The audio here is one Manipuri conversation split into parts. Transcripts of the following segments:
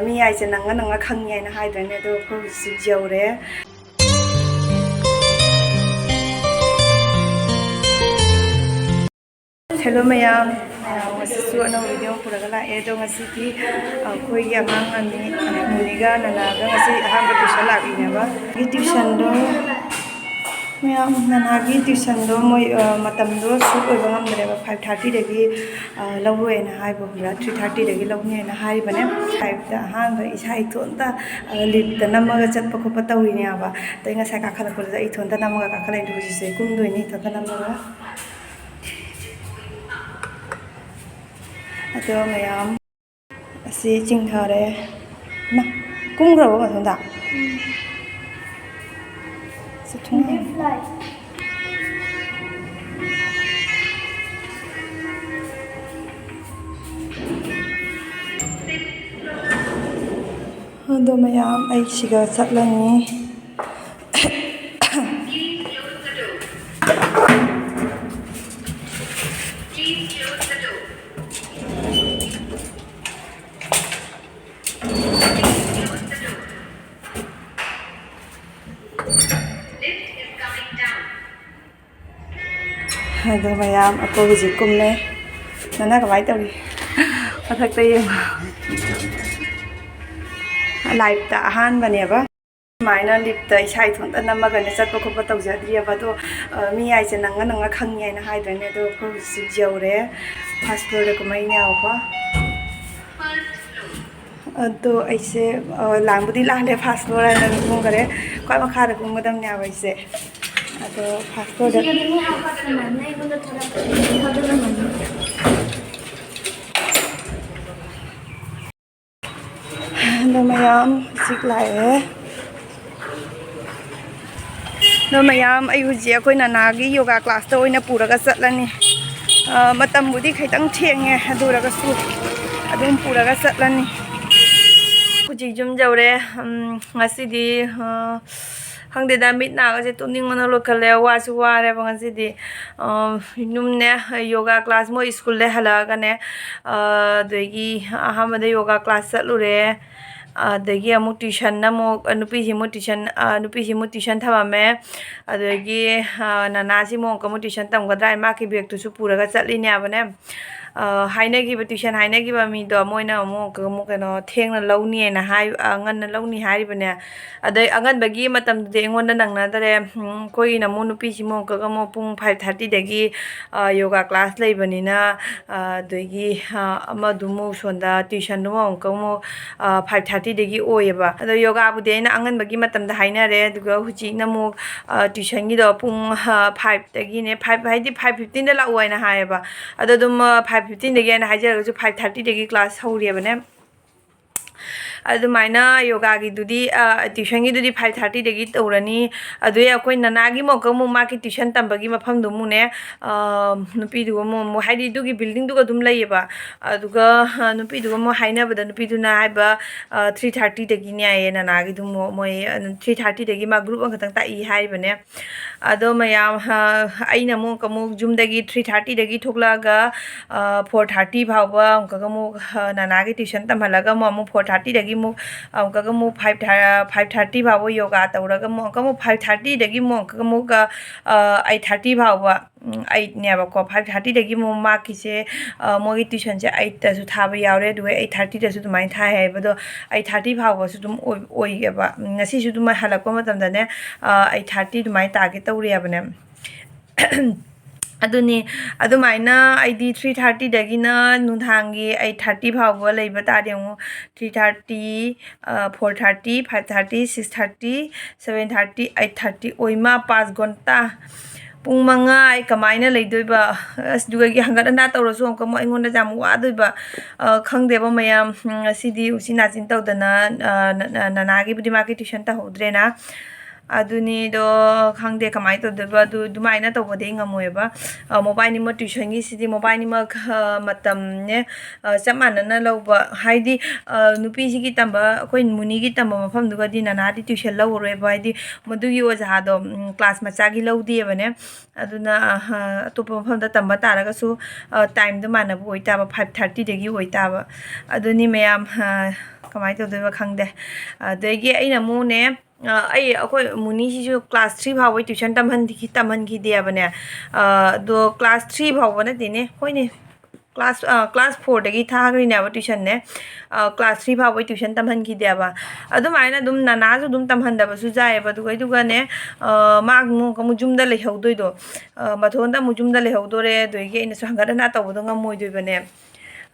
ꯃꯤ ꯍꯥꯏꯁꯦ ꯅꯪꯒ ꯈꯪꯉꯦ ꯍꯥꯏꯅ ꯍꯥꯏꯗ꯭ꯔꯅꯦ ꯑꯗꯣ ꯑꯩꯈꯣꯏ ꯍꯧꯖꯤꯛ ꯌꯧꯔꯦ ꯍꯦꯜꯂꯣ ꯃꯌꯥꯝ ꯉꯁꯤꯁꯨ ꯑꯅꯧꯕ ꯚꯤꯗꯤꯑꯣ ꯄꯨꯔꯒ ꯂꯥꯛꯑꯦ ꯑꯗꯣ ꯉꯁꯤꯗꯤ ꯑꯩꯈꯣꯏꯒꯤ ꯑꯉꯥꯡ ꯑꯅꯤ ꯃꯨꯅꯤꯒ ꯅꯅꯥꯒ ꯉꯁꯤ ꯑꯍꯥꯟꯕ ꯇ꯭ꯌꯨꯁꯟ ꯂꯥꯛꯂꯤꯅꯦꯕ ꯇ꯭ꯌꯨꯁꯟꯗꯣ ꯃꯌꯥꯝ ꯅꯅꯥꯒꯤ ꯇ꯭ꯌꯨꯁꯟꯗꯣ ꯃꯣꯏ ꯃꯇꯝꯗꯣ ꯁꯨꯠ ꯑꯣꯏꯕ ꯉꯝꯗ꯭ꯔꯦꯕ 5:30ꯗꯒꯤ ꯂꯧꯔꯣꯏꯅ ꯍꯥꯏꯕ ꯈꯪꯕ꯭ꯔꯥ 3:30ꯗꯒꯤ ꯂꯧꯅꯦꯅ ꯍꯥꯏꯕꯅꯦ 5ꯗ ꯑꯍꯥꯟꯕ ꯏꯁꯥ ꯏꯊꯣꯟꯇ ꯂꯤꯐꯇ ꯅꯝꯃꯒ ꯆꯠꯄ ꯈꯣꯠꯄ ꯇꯧꯔꯤꯅꯦꯕ ꯑꯗꯩ ꯉꯁꯥꯏ ꯀꯥꯈꯠꯂꯛꯄꯗꯨꯗ ꯑꯩ ꯏꯊꯣꯟꯇ ꯅꯝꯃꯒ ꯀꯥꯈꯠꯂꯛꯏꯗꯣ ꯍꯧꯖꯤꯛꯁꯦ ꯀꯨꯝꯗꯣꯏꯅꯤ ꯏꯊꯣꯟꯇ ꯅꯝꯃꯒ ꯑꯗꯣ ꯃꯌꯥꯝ ꯑꯁꯤ ꯆꯤꯡꯊꯔꯦ ꯀꯨꯝꯈ꯭ꯔꯕ ꯃꯇꯨꯡꯗ ꯑꯗꯣ ꯃꯌꯥꯝ ꯑꯩ ꯁꯤꯒ ꯆꯠꯂꯅꯤ ꯑꯗꯣ ꯃꯌꯥꯝ ꯑꯩꯈꯣꯏ ꯍꯧꯖꯤꯛ ꯀꯨꯝꯃꯦ ꯅꯅꯥ ꯀꯃꯥꯏꯅ ꯇꯧꯔꯤ ꯃꯊꯛꯇ ꯌꯦꯡꯉꯣ ꯂꯥꯏꯐꯇ ꯑꯍꯥꯟꯕꯅꯦꯕ ꯁꯨꯃꯥꯏꯅ ꯂꯤꯐꯇ ꯏꯁꯥ ꯏꯊꯣꯟꯇ ꯅꯝꯃꯒꯅꯦ ꯆꯠꯄ ꯈꯣꯠꯄ ꯇꯧꯖꯗ꯭ꯔꯤꯑꯕ ꯑꯗꯣ ꯃꯤ ꯍꯥꯏꯁꯦ ꯅꯪꯒ ꯈꯪꯉꯦ ꯍꯥꯏꯅ ꯍꯥꯏꯗ꯭ꯔꯅꯦ ꯑꯗꯣ ꯑꯩꯈꯣꯏ ꯍꯧꯖꯤꯛ ꯌꯧꯔꯦ ꯐꯥꯔꯁ ꯐ꯭ꯂꯣꯔꯗ ꯀꯨꯝꯃꯩꯅꯦꯕꯀꯣ ꯑꯗꯣ ꯑꯩꯁꯦ ꯂꯥꯡꯕꯨꯗꯤ ꯂꯥꯜꯂꯦ ꯐꯥꯔꯁ ꯐ꯭ꯂꯣꯔ ꯍꯥꯏꯅ ꯑꯗꯨꯝ ꯀꯨꯝꯈꯔꯦ ꯈ꯭ꯋꯥꯏ ꯃꯈꯥꯗ ꯀꯨꯝꯒꯗꯕꯅꯦꯕ ꯑꯩꯁꯦ ꯑꯗꯣ ꯐꯥꯔꯁ ꯐ꯭ꯂꯣꯔꯗ ꯑꯗꯣ ꯃꯌꯥꯝ ꯍꯧꯖꯤꯛ ꯂꯥꯛꯑꯦ ꯑꯗꯣ ꯃꯌꯥꯝ ꯑꯩ ꯍꯧꯖꯤꯛ ꯑꯩꯈꯣই ꯅꯅꯥꯒꯤ ꯌꯣꯒꯥ ꯀ꯭ꯂꯥꯁꯇ ꯑꯣꯏꯅ ꯄꯨꯔꯒ ꯆꯠꯂꯅꯤ ꯃꯇꯝꯕꯨꯗꯤ ꯈꯤꯇꯪ ꯊꯦꯡꯉꯦ ꯑꯗꯨ ꯑꯣꯏꯔꯒꯁꯨ ꯑꯗꯨꯝ ꯄꯨꯔꯒ ꯆꯠꯂꯅꯤ ꯍꯧꯖꯤꯛ ꯌꯨꯝ ꯌꯧꯔꯦ ꯉꯁꯤꯗꯤ ꯈꯪꯗꯦꯗ ꯃꯤꯠ ꯅꯥꯒꯁꯦ ꯇꯨꯝꯅꯤꯡꯕꯅ ꯂꯣꯏꯈꯠꯂꯦ ꯋꯥꯁꯨ ꯋꯥꯔꯦꯕ ꯉꯁꯤꯗꯤ ꯌꯨꯝꯅꯦ ꯌꯣꯒꯥ ꯀ꯭ꯂꯥꯁ ꯃꯣꯏ ꯁ꯭ꯀꯨꯜꯗꯩ ꯍꯜꯂꯛꯑꯒꯅꯦ ꯑꯗꯒꯤ ꯑꯍꯥꯟꯕꯗ ꯌꯣꯒꯥ ꯀ꯭ꯂꯥꯁ ꯆꯠꯂꯨꯔꯦ ꯑꯗꯒꯤ ꯑꯃꯨꯛ ꯇ꯭ꯌꯨꯁꯟ ꯑꯃꯨꯛ ꯅꯨꯄꯤꯁꯤꯃꯨꯛ ꯇ꯭ꯌꯨꯁꯟ ꯊꯝꯃꯝꯃꯦ ꯑꯗꯒꯤ ꯅꯅꯥꯁꯤꯃꯨꯛ ꯑꯃꯨꯛ ꯇ꯭ꯌꯨꯁꯟ ꯇꯝꯒꯗ꯭ꯔꯥ ꯃꯥꯒꯤ ꯕꯦꯒꯇꯨꯁꯨ ꯄꯨꯔꯒ ꯆꯠꯂꯤꯅꯦꯕꯅꯦ ꯍꯥꯏꯅꯈꯤꯕ ꯇ꯭ꯌꯨꯁꯟ ꯍꯥꯏꯅꯈꯤꯕ ꯃꯤꯗꯣ ꯃꯣꯏꯅ ꯑꯃꯨꯛ ꯀꯩꯅꯣ ꯊꯦꯡꯅ ꯂꯧꯅꯤꯅ ꯉꯟꯅ ꯂꯧꯅꯤ ꯍꯥꯏꯔꯤꯕꯅꯦ ꯑꯗꯩ ꯑꯉꯟꯕꯒꯤ ꯃꯇꯝꯗꯨꯗꯤ ꯑꯩꯉꯣꯟꯗ ꯅꯪꯅꯗ꯭ꯔꯦ ꯑꯩꯈꯣꯏꯒꯤꯅ ꯑꯃꯨꯛ ꯅꯨꯄꯤꯁꯤꯃꯨꯛ ꯑꯃꯨꯛ ꯄꯨꯡ 5:30ꯗꯒꯤ ꯌꯣꯒꯥ ꯀ꯭ꯂꯥꯁ ꯂꯩꯕꯅꯤꯅ ꯑꯗꯒꯤ ꯑꯃꯗꯨꯃꯨꯛ ꯁꯣꯟꯗ ꯇ꯭ꯌꯨꯁꯟꯗꯨꯃꯨꯛ ꯑꯃꯨꯛ 5:30ꯗꯒꯤ ꯑꯣꯏꯌꯦꯕ ꯑꯗꯣ ꯌꯣꯒꯥꯕꯨꯗꯤ ꯑꯩꯅ ꯑꯉꯟꯕꯒꯤ ꯃꯇꯝꯗ ꯍꯥꯏꯅꯔꯦ ꯑꯗꯨꯒ ꯍꯧꯖꯤꯛꯅ ꯑꯃꯨꯛ ꯇ꯭ꯌꯨꯁꯟꯒꯤꯗꯣ ꯄꯨꯡ 5ꯗꯒꯤꯅꯦ 5 ꯍꯥꯏꯗꯤ 5:15ꯗ ꯂꯥꯛꯑꯣ ꯍꯥꯏꯅ ꯍꯥꯏꯌꯦꯕ ꯑꯗꯣ ꯑꯗꯨꯝ 5:15ꯗꯒꯤ ꯍꯥꯏꯅ ꯍꯥꯏꯖꯔꯒꯁꯨ 5:30ꯗꯒꯤ ꯀ꯭ꯂꯥꯁ ꯍꯧꯔꯦꯕꯅꯦ ꯑꯗꯨꯃꯥꯏꯅ ꯌꯣꯒꯥꯒꯤꯗꯨꯗꯤ ꯇ꯭ꯌꯨꯁꯟꯒꯤꯗꯨꯗꯤ 5:30ꯗꯒꯤ ꯇꯧꯔꯅꯤ ꯑꯗꯨꯗꯩ ꯑꯩꯈꯣꯏ ꯅꯅꯥꯒꯤ ꯑꯃꯨꯛ ꯃꯥꯒꯤ ꯇ꯭ꯌꯨꯁꯟ ꯇꯝꯕꯒꯤ ꯃꯐꯝꯗꯨꯃꯨꯛꯅꯦ ꯅꯨꯄꯤꯗꯨꯒ ꯑꯃꯨꯛ ꯍꯥꯏꯗꯤ ꯑꯗꯨꯒꯤ ꯕꯤꯜꯗꯤꯡꯗꯨꯒ ꯑꯗꯨꯝ ꯂꯩꯌꯦꯕ ꯑꯗꯨꯒ ꯅꯨꯄꯤꯗꯨꯒ ꯑꯃꯨꯛ ꯍꯥꯏꯅꯕꯗ ꯅꯨꯄꯤꯗꯨꯅ ꯍꯥꯏꯕ 3:30ꯗꯒꯤꯅꯦ ꯍꯥꯏꯌꯦ ꯅꯅꯥꯒꯤꯗꯨ ꯃꯣꯏ 3:30ꯗꯒꯤ ꯃꯥ ꯒ꯭ꯔꯨꯞ ꯑꯃꯈꯛꯇꯪ ꯇꯥꯛꯏ ꯍꯥꯏꯔꯤꯕꯅꯦ ꯑꯗꯣ ꯃꯌꯥꯝ ꯑꯩꯅ ꯑꯃꯨꯛ ꯌꯨꯝꯗꯒꯤ 3:30ꯗꯒꯤ ꯊꯣꯛꯂꯛꯑꯒ 4:30 ꯐꯥꯎꯕ ꯑꯃꯨꯛ ꯅꯅꯥꯒꯤ ꯇ꯭ꯌꯨꯁꯟ ꯇꯝꯍꯜꯂꯒ ꯑꯃꯨꯛ 4:30ꯗꯒꯤ ꯑꯃꯨꯛ 5:30 ꯐꯥꯎꯕ ꯌꯣꯒꯥ ꯇꯧꯔꯒ ꯑꯃꯨꯛ 5:30ꯗꯒꯤ ꯑꯃꯨꯛ 8:30 ꯐꯥꯎꯕ 8ꯅꯦꯕꯀꯣ 5:30ꯗꯒꯤ ꯑꯃꯨꯛ ꯃꯥꯒꯤꯁꯦ ꯃꯣꯏꯒꯤ ꯇ꯭ꯌꯨꯁꯟꯁꯦ 8ꯇꯁꯨ ꯊꯥꯕ ꯌꯥꯎꯔꯦ ꯑꯗꯨꯒ 8:30ꯗꯁꯨ ꯑꯗꯨꯃꯥꯏꯅ ꯊꯥꯏ ꯍꯥꯏꯌꯦꯕ ꯑꯗꯣ 8:30 ꯐꯥꯎꯕꯁꯨ ꯑꯗꯨꯝ ꯑꯣꯏꯌꯦꯕ ꯉꯁꯤꯁꯨ ꯑꯗꯨꯝ ꯍꯜꯂꯛꯄ ꯃꯇꯝꯗꯅꯦ 8:30 ꯑꯗꯨꯃꯥꯏꯅ ꯇꯥꯒꯦ ꯇꯧꯔꯦꯕꯅꯦ ꯑꯗꯨꯅꯤ ꯑꯗꯨꯃꯥꯏꯅ ꯑꯩꯗꯤ 3:30ꯗꯒꯤꯅ ꯅꯨꯡꯗꯥꯡꯒꯤ 8:30 ꯐꯥꯎꯕ ꯂꯩꯕ ꯇꯥꯔꯗꯤ ꯑꯃꯨꯛ 3:30 4:30 5:30 6:30 7:30 8:30 ꯑꯣꯏꯃꯥ 5 ꯘꯟꯇꯥ ꯄꯨꯡ 5 ꯑꯩ ꯀꯃꯥꯏꯅ ꯂꯩꯗꯣꯏꯕ ꯑꯗꯨꯒ ꯍꯪꯒꯠ ꯍꯟꯗꯥ ꯇꯧꯔꯁꯨ ꯑꯃꯨꯛ ꯑꯩꯉꯣꯟꯗ ꯌꯥꯝ ꯋꯥꯗꯣꯏꯕ ꯈꯪꯗꯦꯕ ꯃꯌꯥꯝ ꯉꯁꯤꯗꯤ ꯎꯆꯤꯟ ꯅꯥꯆꯤꯟ ꯇꯧꯗꯅ ꯅꯅꯥꯒꯤꯕꯨꯗꯤ ꯃꯥꯒꯤ ꯇ꯭ꯌꯨꯁꯟ ꯇꯧꯍꯧꯗ꯭ꯔꯦꯅ ꯑꯗꯨꯅꯤꯗꯣ ꯈꯪꯗꯦ ꯀꯃꯥꯏꯅ ꯇꯧꯗꯣꯏꯕ ꯑꯗꯨꯃꯥꯏꯅ ꯇꯧꯕꯗꯤ ꯑꯩ ꯉꯝꯃꯣꯏꯕ ꯃꯣꯕꯥꯏꯜꯅꯤꯃꯛ ꯇ꯭ꯌꯨꯁꯟꯒꯤꯁꯤꯗꯤ ꯃꯣꯕꯥꯏꯜꯅꯤꯃꯛ ꯃꯇꯝꯅꯦ ꯆꯞ ꯃꯥꯟꯅꯅ ꯂꯧꯕ ꯍꯥꯏꯗꯤ ꯅꯨꯄꯤꯁꯤꯒꯤ ꯇꯝꯕ ꯑꯩꯈꯣꯏ ꯃꯨꯅꯤꯒꯤ ꯇꯝꯕ ꯃꯐꯝꯗꯨꯒꯗꯤ ꯅꯅꯥꯗꯤ ꯇ꯭ꯌꯨꯁꯟ ꯂꯧꯔꯔꯣꯏꯕ ꯍꯥꯏꯗꯤ ꯃꯗꯨꯒꯤ ꯑꯣꯖꯥꯗꯣ ꯀ꯭ꯂꯥꯁ ꯃꯆꯥꯒꯤ ꯂꯧꯗꯦꯕꯅꯦ ꯑꯗꯨꯅ ꯑꯇꯣꯞꯄ ꯃꯐꯝꯗ ꯇꯝꯕ ꯇꯥꯔꯒꯁꯨ ꯇꯥꯏꯝꯗꯣ ꯃꯥꯟꯅꯕ ꯑꯣꯏꯇꯥꯕ 5:30ꯗꯒꯤ ꯑꯣꯏꯇꯥꯕ ꯑꯗꯨꯅꯤ ꯃꯌꯥꯝ ꯀꯃꯥꯏꯅ ꯇꯧꯗꯣꯏꯕ ꯈꯪꯗꯦ ꯑꯗꯒꯤ ꯑꯩꯅ ꯑꯃꯨꯛꯅꯦ ꯑꯩꯈꯣꯏ ꯃꯨꯅꯤꯁꯤꯁꯨ ꯀ꯭ꯂꯥꯁ 3 ꯐꯥꯎꯕ ꯇ꯭ꯌꯨꯁꯟ ꯇꯝꯍꯟꯈꯤꯗꯦꯕꯅꯦ ꯑꯗꯣ ꯀ꯭ꯂꯥꯁ 3 ꯐꯥꯎꯕ ꯅꯠꯇꯦꯅꯦ ꯍꯣꯏꯅꯦ ꯀ꯭ꯂꯥꯁ 4ꯗꯒꯤ ꯊꯥꯈ꯭ꯔꯤꯅꯦꯕ ꯇ꯭ꯌꯨꯁꯟꯅꯦ ꯀ꯭ꯂꯥꯁ 3 ꯐꯥꯎꯕ ꯇ꯭ꯌꯨꯁꯟ ꯇꯝꯍꯟꯈꯤꯗꯦꯕ ꯑꯗꯨꯃꯥꯏꯅ ꯑꯗꯨꯝ ꯅꯅꯥꯁꯨ ꯑꯗꯨꯝ ꯇꯝꯍꯟꯗꯕꯁꯨ ꯌꯥꯏꯑꯕ ꯑꯗꯨꯒꯅꯦ ꯃꯥꯃꯨꯛ ꯌꯨꯝꯗ ꯂꯩꯍꯧꯗꯣꯏꯗꯣ ꯃꯊꯣꯟꯗ ꯑꯃꯨꯛ ꯌꯨꯝꯗ ꯂꯩꯍꯧꯗꯣꯔꯦ ꯑꯗꯒꯤ ꯑꯩꯅꯁꯨ ꯍꯟꯒꯠ ꯍꯟꯗꯥ ꯇꯧꯕꯗꯣ ꯉꯝꯃꯣꯏꯗꯣꯏꯕꯅꯦ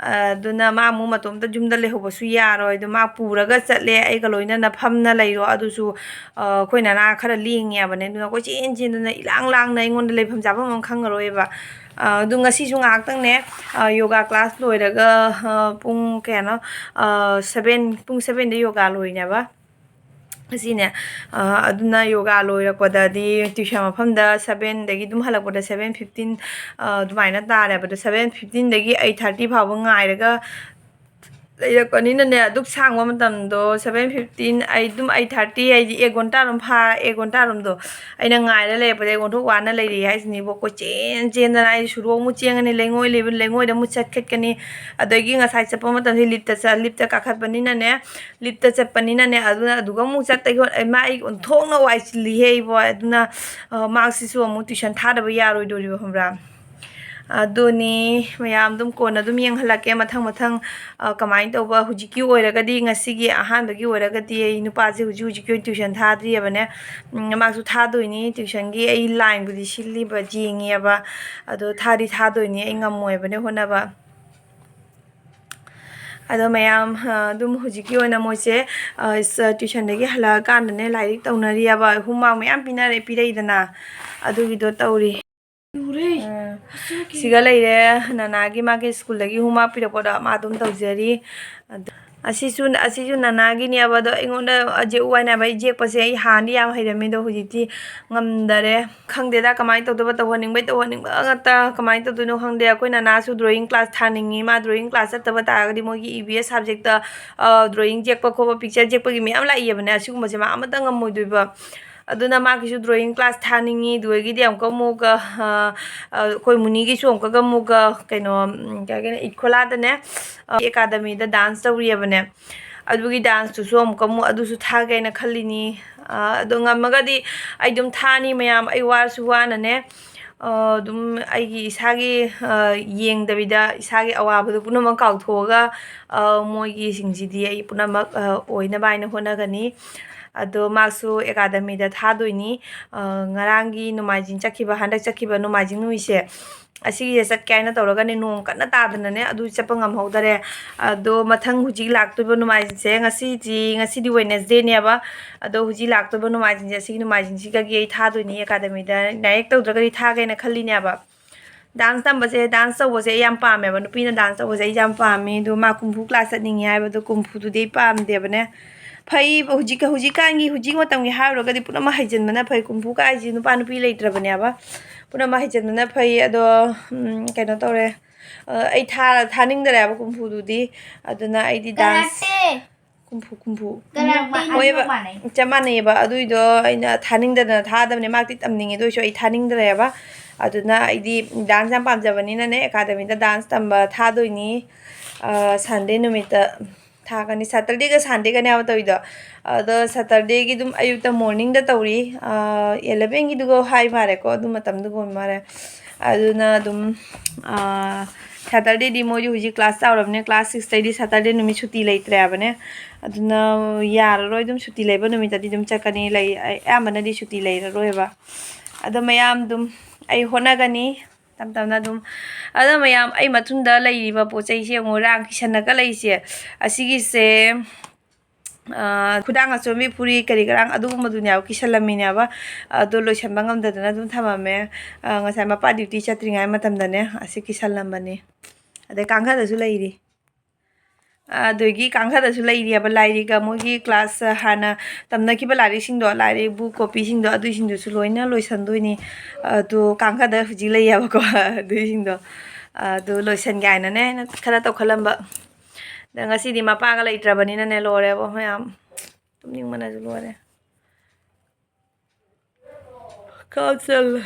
ꯑꯗꯨꯅ ꯃꯥ ꯑꯃꯨꯛ ꯃꯇꯣꯝꯇ ꯌꯨꯝꯗ ꯂꯩꯍꯧꯕꯁꯨ ꯌꯥꯔꯣꯏ ꯑꯗꯣ ꯃꯥ ꯄꯨꯔꯒ ꯆꯠꯂꯦ ꯑꯩꯒ ꯂꯣꯏꯅꯅ ꯐꯝꯅ ꯂꯩꯔꯣ ꯑꯗꯨꯁꯨ ꯑꯩꯈꯣই ꯅꯅꯥ ꯈꯔ ꯂꯦꯡꯉꯦꯕꯅꯦ ꯑꯗꯨꯅ ꯑꯩꯈꯣꯏ ꯆꯦꯟꯗꯅ ꯏꯂꯥꯡ ꯂꯥꯡꯅ ꯑꯩꯉꯣꯟꯗ ꯂꯩꯐꯝ ꯆꯥꯐꯝ ꯑꯃ ꯈꯪꯉꯔꯣꯏꯕ ꯑꯗꯨ ꯉꯁꯤꯁꯨ ꯉꯥꯏꯍꯥꯛꯇꯪꯅꯦ ꯌꯣꯒꯥ ꯀ꯭ꯂꯥꯁ ꯂꯣꯏꯔꯒ ꯄꯨꯡ ꯀꯌꯥꯅꯣ ꯄꯨꯡ 7ꯗ ꯌꯣꯒꯥ ꯂꯣꯏꯅꯦꯕ ꯑꯁꯤꯅꯦ ꯑꯗꯨꯅ ꯌꯣꯒꯥ ꯂꯣꯏꯔꯛꯄꯗꯗꯤ ꯇ꯭ꯌꯨꯁꯟ ꯃꯐꯝꯗ 7ꯗꯒꯤ ꯑꯗꯨꯝ ꯍꯜꯂꯛꯄꯗ 7:15 ꯑꯗꯨꯃꯥꯏꯅ ꯇꯥꯔꯦꯕ ꯑꯗꯣ 7:15ꯗꯒꯤ 8:30 ꯐꯥꯎꯕ ꯉꯥꯏꯔꯒ ꯂꯩꯔꯛꯄꯅꯤꯅꯅꯦ ꯑꯗꯨꯛ ꯁꯥꯡꯕ ꯃꯇꯝꯗꯣ 7:15 ꯑꯩ ꯑꯗꯨꯝ 8:30 ꯍꯥꯏꯗꯤ 1 ꯘꯟꯇꯥꯔꯣꯝ 1 ꯘꯟꯇꯥꯔꯣꯝꯗꯣ ꯑꯩꯅ ꯉꯥꯏꯔ ꯂꯩꯔꯛꯄꯗ ꯑꯩꯉꯣꯟꯊꯣꯛ ꯋꯥꯅ ꯂꯩꯔꯤ ꯍꯥꯏꯁꯤꯅꯦꯕ ꯆꯦꯟꯗꯅ ꯑꯩ ꯁꯨꯔꯣꯛ ꯑꯃꯨꯛ ꯆꯦꯟꯒꯅꯤ ꯂꯩꯉꯣꯏꯗ ꯑꯃꯨꯛ ꯆꯠꯈꯠꯀꯅꯤ ꯑꯗꯒꯤ ꯉꯁꯥꯏ ꯆꯠꯄ ꯃꯇꯝꯁꯤ ꯂꯤꯞꯇ ꯀꯥꯈꯠꯄꯅꯤꯅꯅꯦ ꯂꯤꯞꯇ ꯆꯠꯄꯅꯤꯅꯅꯦ ꯑꯗꯨꯒ ꯑꯃꯨꯛ ꯃꯥ ꯑꯩ ꯑꯣꯟꯊꯣꯛꯅ ꯋꯥꯏ ꯆꯤꯜꯂꯤꯍꯦ ꯏꯕꯣ ꯑꯗꯨꯅ ꯃꯥꯛꯁꯤꯁꯨ ꯑꯃꯨꯛ ꯇ꯭ꯌꯨꯁꯟ ꯊꯥꯗꯕ ꯌꯥꯔꯣꯏꯗꯣꯔꯤꯕ ꯈꯪꯕ꯭ꯔꯥ ꯑꯗꯨꯅꯤ ꯃꯌꯥꯝ ꯑꯗꯨꯝ ꯀꯣꯟꯅ ꯑꯗꯨꯝ ꯌꯦꯡꯍꯜꯂꯛꯀꯦ ꯃꯊꯪ ꯀꯃꯥꯏꯅ ꯇꯧꯕ ꯍꯧꯖꯤꯛꯀꯤ ꯑꯣꯏꯔꯒꯗꯤ ꯉꯁꯤꯒꯤ ꯑꯍꯥꯟꯕꯒꯤ ꯑꯣꯏꯔꯒꯗꯤ ꯑꯩ ꯅꯨꯄꯥꯁꯦ ꯍꯧꯖꯤꯛꯀꯤ ꯑꯣꯏꯅ ꯇ꯭ꯌꯨꯁꯟ ꯊꯥꯗ꯭ꯔꯤꯕꯅꯦ ꯃꯥꯁꯨ ꯊꯥꯗꯣꯏꯅꯤ ꯇ꯭ꯌꯨꯁꯟꯒꯤ ꯑꯩ ꯂꯥꯏꯟꯕꯨꯗꯤ ꯁꯤꯜꯂꯤꯕ ꯌꯦꯡꯉꯦꯕ ꯑꯗꯣ ꯊꯥꯗꯣꯏꯅꯤ ꯑꯩ ꯉꯝꯃꯣꯏꯕꯅꯦ ꯍꯣꯠꯅꯕ ꯑꯗꯣ ꯃꯌꯥꯝ ꯑꯗꯨꯝ ꯍꯧꯖꯤꯛꯀꯤ ꯑꯣꯏꯅ ꯃꯣꯏꯁꯦ ꯇ꯭ꯌꯨꯁꯟꯗꯒꯤ ꯍꯜꯂꯛꯑꯀꯥꯟꯗꯅꯦ ꯂꯥꯏꯔꯤꯛ ꯇꯧꯅꯔꯤꯑꯕ ꯍꯣꯝꯋꯥꯔꯛ ꯃꯌꯥꯝ ꯄꯤꯔꯛꯏꯗꯅ ꯑꯗꯨꯒꯤꯗꯣ ꯇꯧꯔꯤ ꯁꯤꯒ ꯂꯩꯔꯦ ꯅꯅꯥꯒꯤ ꯃꯥꯒꯤ ꯁ꯭ꯀꯨꯜꯗꯒꯤ ꯍꯣꯝꯋꯥꯔꯛ ꯄꯤꯔꯛꯄꯗꯣ ꯃꯥ ꯑꯗꯨꯝ ꯇꯧꯖꯔꯤ ꯑꯁꯤꯁꯨ ꯅꯅꯥꯒꯤꯅꯦꯕ ꯑꯗꯣ ꯑꯩꯉꯣꯟꯗ ꯖꯦꯛꯎ ꯍꯥꯏꯅꯦꯕ ꯑꯩ ꯖꯦꯛꯄꯁꯦ ꯑꯩ ꯍꯥꯟꯅꯗꯤ ꯌꯥꯝ ꯍꯩꯔꯝꯃꯦ ꯑꯗꯣ ꯍꯧꯖꯤꯛꯇꯤ ꯉꯝꯗꯔꯦ ꯈꯪꯗꯦꯗ ꯀꯃꯥꯏꯅ ꯇꯧꯗꯣꯏꯕ ꯇꯧꯍꯟꯅꯤꯡꯕ ꯉꯥꯛꯇ ꯀꯃꯥꯏꯅ ꯇꯧꯗꯣꯏꯅꯣ ꯈꯪꯗꯦ ꯑꯩꯈꯣꯏ ꯅꯅꯥꯁꯨ ꯗ꯭ꯔꯣꯌꯤꯡ ꯀ꯭ꯂꯥꯁ ꯊꯥꯅꯤꯡꯉꯤ ꯃꯥ ꯗ꯭ꯔꯣꯌꯤꯡ ꯀ꯭ꯂꯥꯁ ꯆꯠꯇꯕ ꯇꯥꯔꯒꯗꯤ ꯃꯣꯏꯒꯤ EVS ꯁꯕꯖꯦꯛꯇ ꯗ꯭ꯔꯣꯌꯤꯡ ꯖꯦꯛꯄ ꯈꯣꯠꯄ ꯄꯤꯛꯆꯔ ꯖꯦꯛꯄꯒꯤ ꯃꯌꯥꯝ ꯂꯥꯛꯏꯕꯅꯦ ꯑꯁꯤꯒꯨꯝꯕꯁꯦ ꯃꯥ ꯑꯃꯇ ꯉꯝꯃꯣꯏꯗꯣꯏꯕ ꯑꯗꯨꯅ ꯃꯥꯒꯤꯁꯨ ꯗ꯭ꯔꯣꯌꯤꯡ ꯀ꯭ꯂꯥꯁ ꯊꯥꯅꯤꯡꯉꯤ ꯑꯗꯨꯗꯒꯤꯗꯤ ꯑꯃꯨꯛꯀ ꯑꯩꯈꯣꯏ ꯃꯨꯅꯤꯒꯤꯁꯨ ꯑꯃꯨꯛꯀ ꯀꯩꯅꯣ ꯏꯈꯣꯂꯥꯗꯅꯦ ꯑꯦꯀꯥꯗꯃꯤꯗ ꯗꯥꯟꯁ ꯇꯧꯔꯤꯑꯕꯅꯦ ꯑꯗꯨꯒꯤ ꯗꯥꯟꯁꯇꯨꯁꯨ ꯑꯗꯨꯁꯨ ꯊꯥꯒꯦꯅ ꯈꯜꯂꯤꯅꯤ ꯑꯗꯣ ꯉꯝꯃꯒꯗꯤ ꯑꯩ ꯑꯗꯨꯝ ꯊꯥꯅꯤ ꯃꯌꯥꯝ ꯑꯩ ꯋꯥꯔꯁꯨ ꯋꯥꯅꯅꯦ ꯑꯗꯨꯝ ꯑꯩꯒꯤ ꯏꯁꯥꯒꯤ ꯌꯦꯡꯗꯕꯤꯗ ꯏꯁꯥꯒꯤ ꯑꯋꯥꯕꯗꯣ ꯄꯨꯝꯅꯃꯛ ꯀꯥꯎꯊꯣꯛꯑꯒ ꯃꯣꯏꯒꯤꯁꯤꯡꯁꯤꯗꯤ ꯑꯩ ꯄꯨꯝꯅꯃꯛ ꯑꯣꯏꯅꯕ ꯍꯥꯏꯅ ꯍꯣꯠꯅꯒꯅꯤ ꯑꯗꯣ ꯃꯥꯁꯨ ꯑꯦꯀꯥꯗꯃꯤꯗ ꯊꯥꯗꯣꯏꯅꯤ ꯉꯔꯥꯡꯒꯤ ꯍꯟꯗꯛ ꯆꯠꯈꯤꯕ ꯅꯣꯡꯃꯥꯏꯖꯤꯡ ꯅꯨꯃꯤꯠꯁꯦ ꯑꯁꯤꯒꯤꯁꯦ ꯆꯠꯀꯦ ꯍꯥꯏꯅ ꯇꯧꯔꯒꯅꯦ ꯅꯣꯡ ꯀꯟꯅ ꯇꯥꯗꯅꯅꯦ ꯑꯗꯨ ꯆꯠꯄ ꯉꯝꯍꯧꯗꯔꯦ ꯑꯗꯣ ꯃꯊꯪ ꯍꯧꯖꯤꯛ ꯂꯥꯛꯇꯣꯏꯕ ꯅꯣꯡꯃꯥꯏꯖꯤꯡꯁꯦ ꯉꯁꯤꯗꯤ ꯋꯦꯗꯅꯁꯗꯦꯅꯦꯕ ꯑꯗꯣ ꯍꯧꯖꯤꯛ ꯂꯥꯛꯇꯣꯏꯕ ꯅꯣꯡꯃꯥꯏꯖꯤꯡꯁꯦ ꯑꯁꯤꯒꯤ ꯅꯣꯡꯃꯥꯏꯖꯤꯡꯁꯤꯒꯒꯤ ꯑꯩ ꯊꯥꯗꯣꯏꯅꯤ ꯑꯦꯀꯥꯗꯃꯤꯗ ꯗꯥꯏꯔꯦꯛ ꯇꯧꯗ꯭ꯔꯒꯗꯤ ꯊꯥꯒꯦꯅ ꯈꯜꯂꯤꯅꯦꯕ ꯗꯥꯟꯁ ꯇꯧꯕꯁꯦ ꯑꯩ ꯌꯥꯝ ꯄꯥꯝꯃꯦꯕ ꯅꯨꯄꯤꯅ ꯗꯥꯟꯁ ꯇꯧꯕꯁꯦ ꯑꯩ ꯌꯥꯝ ꯄꯥꯝꯃꯤ ꯑꯗꯣ ꯃꯥ ꯀꯨꯝꯐꯨ ꯀ꯭ꯂꯥꯁ ꯆꯠꯅꯤꯡꯉꯦ ꯍꯥꯏꯕꯗꯣ ꯀꯨꯝꯐꯨꯗꯨꯗꯤ ꯑꯩ ꯄꯥꯝꯗꯦꯕꯅꯦ ꯐꯩ ꯍꯧꯖꯤꯛ ꯃꯇꯝꯒꯤ ꯍꯥꯏꯔꯨꯔꯒꯗꯤ ꯄꯨꯝꯅꯃꯛ ꯍꯩꯖꯤꯟꯕꯅ ꯐꯩ ꯀꯨꯝꯐꯨ ꯀꯥꯏꯁꯤ ꯅꯨꯄꯥ ꯅꯨꯄꯤ ꯂꯩꯇ꯭ꯔꯕꯅꯦꯕ ꯄꯨꯝꯅꯃꯛ ꯍꯩꯖꯤꯟꯕꯅ ꯐꯩ ꯑꯗꯣ ꯀꯩꯅꯣ ꯇꯧꯔꯦ ꯑꯩ ꯊꯥꯅꯤꯡꯗꯔꯦꯕ ꯀꯨꯝꯐꯨꯗꯨꯗꯤ ꯑꯗꯨꯅ ꯑꯩꯗꯤ ꯗꯥꯟꯁ ꯀꯨꯝꯐꯨ ꯍꯣꯏꯕ ꯆꯞ ꯃꯥꯟꯅꯩꯑꯕ ꯑꯗꯨꯏꯗꯣ ꯑꯩꯅ ꯊꯥꯅꯤꯡꯗꯗꯅ ꯊꯥꯗꯕꯅꯦ ꯃꯥꯛꯇꯤ ꯇꯝꯅꯤꯡꯉꯦ ꯑꯗꯨ ꯑꯣꯏꯁꯨ ꯑꯩ ꯊꯥꯅꯤꯡꯗ꯭ꯔꯦꯕ ꯑꯗꯨꯅ ꯑꯩꯗꯤ ꯗꯥꯟꯁ ꯌꯥꯝ ꯄꯥꯝꯖꯕꯅꯤꯅꯅꯦ ꯑꯦꯀꯥꯗꯃꯤꯗ ꯗꯥꯟꯁ ꯇꯝꯕ ꯊꯥꯗꯣꯏꯅꯤ ꯁꯟꯗꯦ ꯅꯨꯃꯤꯠꯇ ꯊꯥꯒꯅꯤ ꯁꯇꯔꯗꯦꯒ ꯁꯟꯗꯦꯒꯅꯦꯕ ꯇꯧꯔꯤꯗꯣ ꯑꯗꯣ ꯁꯇꯔꯗꯦꯒꯤ ꯑꯗꯨꯝ ꯑꯌꯨꯛꯇ ꯃꯣꯔꯅꯤꯡꯗ ꯇꯧꯔꯤ 11ꯒꯤꯗꯨꯒ ꯍꯥꯏ ꯃꯥꯜꯂꯦꯀꯣ ꯑꯗꯨ ꯃꯇꯝꯗꯨꯒ ꯑꯣꯏ ꯃꯥꯜꯂꯦ ꯑꯗꯨꯅ ꯑꯗꯨꯝ ꯁꯇꯔꯗꯦꯗꯤ ꯃꯣꯏꯗꯤ ꯍꯧꯖꯤꯛ ꯀ꯭ꯂꯥꯁ ꯇꯧꯔꯕꯅꯦ ꯀ꯭ꯂꯥꯁ 6ꯇꯩꯗꯤ ꯁꯇꯔꯗे ꯅꯨꯃꯤꯠ ꯁꯨꯇꯤ ꯂꯩꯇ꯭ꯔꯦ ꯍꯥꯏꯕꯅꯦ ꯑꯗꯨꯅ ꯌꯥꯔꯔꯣꯏ ꯑꯗꯨꯝ ꯁꯨꯇꯤ ꯂꯩꯕ ꯅꯨꯃꯤꯠꯇꯗꯤ ꯑꯗꯨꯝ ꯆꯠꯀꯅꯤ ꯑꯌꯥꯝꯕꯅꯗꯤ ꯁꯨꯇꯤ ꯂꯩꯔꯔꯣꯏꯕ ꯑꯗꯣ ꯃꯌꯥꯝ ꯑꯗꯨꯝ ꯑꯩ ꯍꯣꯠꯅꯒꯅꯤ ꯇꯞꯅ ꯑꯗꯨꯝ ꯑꯗꯣ ꯃꯌꯥꯝ ꯑꯩ ꯃꯊꯨꯡꯗ ꯂꯩꯔꯤꯕ ꯄꯣꯠ ꯆꯩꯁꯦ ꯑꯃꯨꯛ ꯔꯥꯡ ꯀꯤꯁꯟꯅꯒ ꯂꯩꯁꯦ ꯑꯁꯤꯒꯤꯁꯦ ꯈꯨꯗꯥꯡ ꯑꯆꯣꯟꯕꯤ ꯐꯨꯔꯤ ꯀꯔꯤ ꯀꯔꯥꯡ ꯑꯗꯨꯒꯨꯝꯕꯗꯨꯅꯦꯕ ꯀꯤꯁꯜꯂꯝꯃꯤꯅꯦꯕ ꯑꯗꯣ ꯂꯣꯏꯁꯟꯕ ꯉꯝꯗꯗꯅ ꯑꯗꯨꯝ ꯊꯝꯃꯝꯃꯦ ꯉꯁꯥꯏ ꯃꯄꯥ ꯗ꯭ꯌꯨꯇꯤ ꯆꯠꯇ꯭ꯔꯤꯉꯩ ꯃꯇꯝꯗꯅꯦ ꯑꯁꯤ ꯀꯤꯁꯜꯂꯝꯕꯅꯤ ꯑꯗꯩ ꯀꯥꯡꯈꯗꯁꯨ ꯂꯩꯔꯤ ꯑꯗꯒꯤ ꯀꯥꯡꯈꯗꯁꯨ ꯂꯩꯔꯤꯑꯕ ꯂꯥꯏꯔꯤꯛ ꯃꯣꯏꯒꯤ ꯀ꯭ꯂꯥꯁ ꯍꯥꯟꯅ ꯇꯝꯅꯈꯤꯕ ꯂꯥꯏꯔꯤꯛꯁꯤꯡꯗꯣ ꯂꯥꯏꯔꯤꯛ ꯕꯨꯛ ꯀꯣꯄꯤꯁꯤꯡꯗꯣ ꯑꯗꯨꯏꯁꯤꯡꯗꯨꯁꯨ ꯂꯣꯏꯅ ꯂꯣꯏꯁꯟꯗꯣꯏꯅꯤ ꯑꯗꯣ ꯀꯥꯡꯈꯗ ꯍꯧꯖꯤꯛ ꯂꯩꯌꯦꯕꯀꯣ ꯑꯗꯨꯏꯁꯤꯡꯗꯣ ꯑꯗꯨ ꯂꯣꯏꯁꯟꯒꯦ ꯍꯥꯏꯅꯅꯦ ꯑꯩꯅ ꯈꯔ ꯇꯧꯈꯠꯂꯝꯕ ꯑꯗ ꯉꯁꯤꯗꯤ ꯃꯄꯥꯒ ꯂꯩꯇ꯭ꯔꯕꯅꯤꯅꯅꯦ ꯂꯣꯏꯔꯦꯕ ꯃꯌꯥꯝ ꯇꯨꯝꯅꯤꯡꯕꯅꯁꯨ ꯂꯣꯏꯔꯦ ꯀꯥꯞꯆꯜꯂꯦ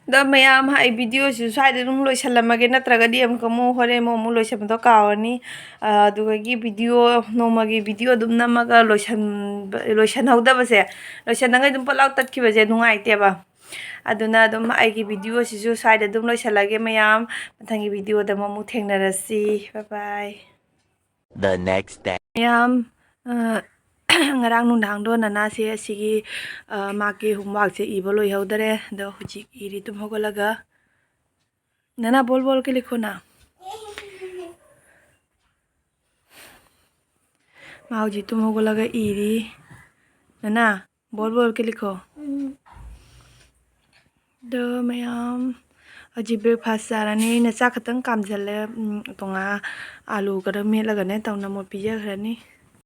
ꯗ ꯃꯌꯥꯝ ꯑꯩ ꯚꯤꯗꯤꯑꯣꯁꯤꯁꯨ ꯁ꯭ꯋꯥꯏꯗ ꯑꯗꯨꯝ ꯂꯣꯏꯁꯜꯂꯝꯃꯒꯦ ꯅꯠꯇ꯭ꯔꯒꯗꯤ ꯑꯃꯨꯛ ꯍꯣꯔꯦꯟ ꯑꯃꯨꯛ ꯂꯣꯏꯁꯟꯕꯗꯣ ꯀꯥꯎꯔꯅꯤ ꯑꯗꯨꯒꯤ ꯚꯤꯗꯤꯑꯣ ꯅꯣꯡꯃꯒꯤ ꯚꯤꯗꯤꯑꯣ ꯑꯗꯨꯝ ꯅꯝꯃꯒ ꯂꯣꯏꯁꯟꯍꯧꯗꯕꯁꯦ ꯂꯣꯏꯁꯟꯅꯉꯩ ꯑꯗꯨꯝ ꯄꯠꯂꯥꯎ ꯇꯠꯈꯤꯕꯁꯦ ꯅꯨꯡꯉꯥꯏꯇꯦꯕ ꯑꯗꯨꯅ ꯑꯗꯨꯝ ꯑꯩꯒꯤ ꯚꯤꯗꯤꯑꯣꯁꯤꯁꯨ ꯁ꯭ꯋꯥꯏꯗ ꯑꯗꯨꯝ ꯂꯣꯏꯁꯜꯂꯒꯦ ꯃꯌꯥꯝ ꯃꯊꯪꯒꯤ ꯚꯤꯗꯤꯑꯣꯗ ꯑꯃꯨꯛ ꯊꯦꯡꯅꯔꯁꯤ ꯕꯥꯏ ꯕꯥꯏ The next day. ꯃꯌꯥꯝ ꯉꯔꯥꯡ ꯅꯨꯡꯗꯥꯡꯗꯣ ꯅꯅꯥꯁꯦ ꯑꯁꯤꯒꯤ ꯃꯥꯒꯤ ꯍꯣꯝꯋꯥꯔꯛꯁꯦ ꯏꯕ ꯂꯣꯏꯍꯧꯗꯔꯦ ꯑꯗꯣ ꯍꯧꯖꯤꯛ ꯏꯔꯤ ꯇꯨꯝ ꯍꯧꯒꯠꯂꯒ नना बोल बोल के लिखो ना माँ जी तुम हो लगा इरी नना बोल बोल के लिखो द मैम हजी ब्रेकफास्ट चारानी नचा खतंग कामजल्ले तोंगा आलू गरम मेलगने तौना मो पीजखरनी